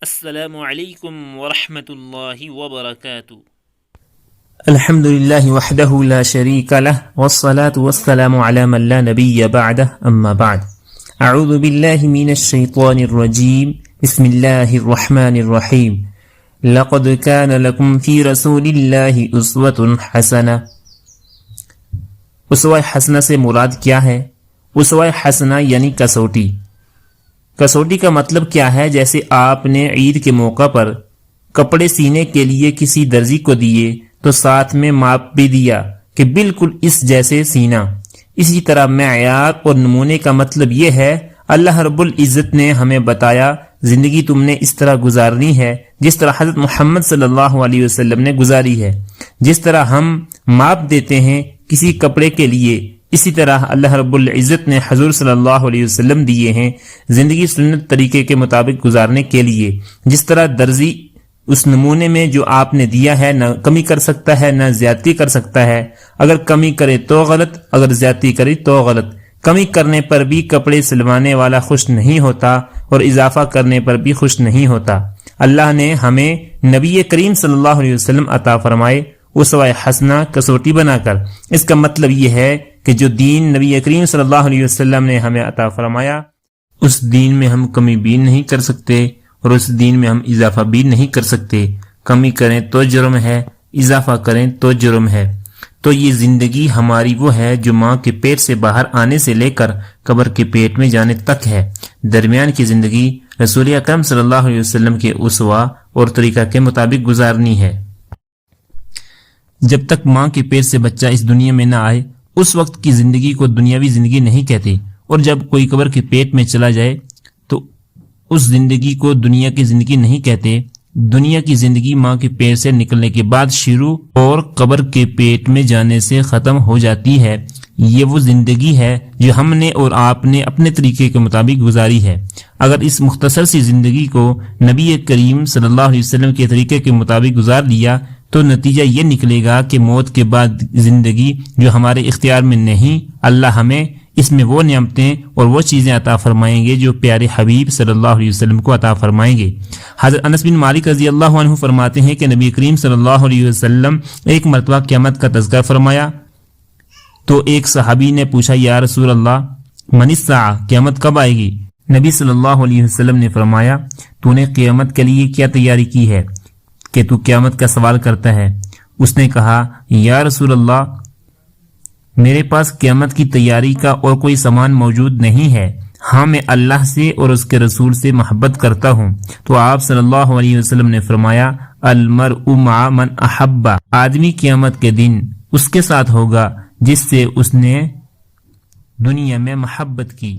السلام علیکم ورحمۃ اللہ وبرکاتہ۔ الحمد للہ وحدہ لا شریک لہ والصلاة والسلام علی من لا نبی بعدہ اما بعد۔ اعوذ باللہ من الشیطان الرجیم، بسم اللہ الرحمن الرحیم۔ لقد کان لکم فی رسول اللہ اسوۃ حسنہ۔ اسوہ حسنہ سے مراد کیا ہے؟ اسوہ حسنہ یعنی کسوٹی۔ کسوٹی کا مطلب کیا ہے؟ جیسے آپ نے عید کے موقع پر کپڑے سینے کے لیے کسی درزی کو دیے تو ساتھ میں ماپ بھی دیا کہ بالکل اس جیسے سینا۔ اسی طرح معیار اور نمونے کا مطلب یہ ہے اللہ رب العزت نے ہمیں بتایا زندگی تم نے اس طرح گزارنی ہے جس طرح حضرت محمد صلی اللہ علیہ وسلم نے گزاری ہے۔ جس طرح ہم ماپ دیتے ہیں کسی کپڑے کے لیے، اسی طرح اللہ رب العزت نے حضور صلی اللہ علیہ وسلم دیے ہیں زندگی سنت طریقے کے مطابق گزارنے کے لیے۔ جس طرح درزی اس نمونے میں جو آپ نے دیا ہے نہ کمی کر سکتا ہے نہ زیادتی کر سکتا ہے، اگر کمی کرے تو غلط، اگر زیادتی کرے تو غلط۔ کمی کرنے پر بھی کپڑے سلوانے والا خوش نہیں ہوتا اور اضافہ کرنے پر بھی خوش نہیں ہوتا۔ اللہ نے ہمیں نبی کریم صلی اللہ علیہ وسلم عطا فرمائے اسوہ حسنہ کسوٹی بنا کر۔ اس کا مطلب یہ ہے کہ جو دین نبی کریم صلی اللہ علیہ وسلم نے ہمیں عطا فرمایا اس دین میں ہم کمی بھی نہیں کر سکتے اور اس دین میں ہم اضافہ بھی نہیں کر سکتے۔ کمی کریں تو جرم ہے، اضافہ کریں تو جرم ہے۔ تو یہ زندگی ہماری وہ ہے جو ماں کے پیٹ سے باہر آنے سے لے کر قبر کے پیٹ میں جانے تک ہے۔ درمیان کی زندگی رسول اکرم صلی اللہ علیہ وسلم کے اسوہ اور طریقہ کے مطابق گزارنی ہے۔ جب تک ماں کے پیٹ سے بچہ اس دنیا میں نہ آئے اس وقت کی زندگی کو دنیاوی زندگی نہیں کہتے، اور جب کوئی قبر کے پیٹ میں چلا جائے تو اس زندگی کو دنیا کی زندگی نہیں کہتے۔ دنیا کی زندگی ماں کے پیٹ سے نکلنے کے بعد شروع اور قبر کے پیٹ میں جانے سے ختم ہو جاتی ہے۔ یہ وہ زندگی ہے جو ہم نے اور آپ نے اپنے طریقے کے مطابق گزاری ہے۔ اگر اس مختصر سی زندگی کو نبی کریم صلی اللہ علیہ وسلم کے طریقے کے مطابق گزار لیا تو نتیجہ یہ نکلے گا کہ موت کے بعد زندگی جو ہمارے اختیار میں نہیں، اللہ ہمیں اس میں وہ نعمتیں اور وہ چیزیں عطا فرمائیں گے جو پیارے حبیب صلی اللہ علیہ وسلم کو عطا فرمائیں گے۔ حضرت انس بن مالک رضی اللہ عنہ فرماتے ہیں کہ نبی کریم صلی اللہ علیہ وسلم ایک مرتبہ قیامت کا تذکرہ فرمایا تو ایک صحابی نے پوچھا یا رسول اللہ من الساعہ، قیامت کب آئے گی؟ نبی صلی اللہ علیہ وسلم نے فرمایا تو نے قیامت کے لیے کیا تیاری کی ہے کہ تو قیامت کا سوال کرتا ہے؟ اس نے کہا یا رسول اللہ میرے پاس قیامت کی تیاری کا اور کوئی سامان موجود نہیں ہے، ہاں میں اللہ سے اور اس کے رسول سے محبت کرتا ہوں۔ تو آپ صلی اللہ علیہ وسلم نے فرمایا المرء مع من احب، آدمی قیامت کے دن اس کے ساتھ ہوگا جس سے اس نے دنیا میں محبت کی۔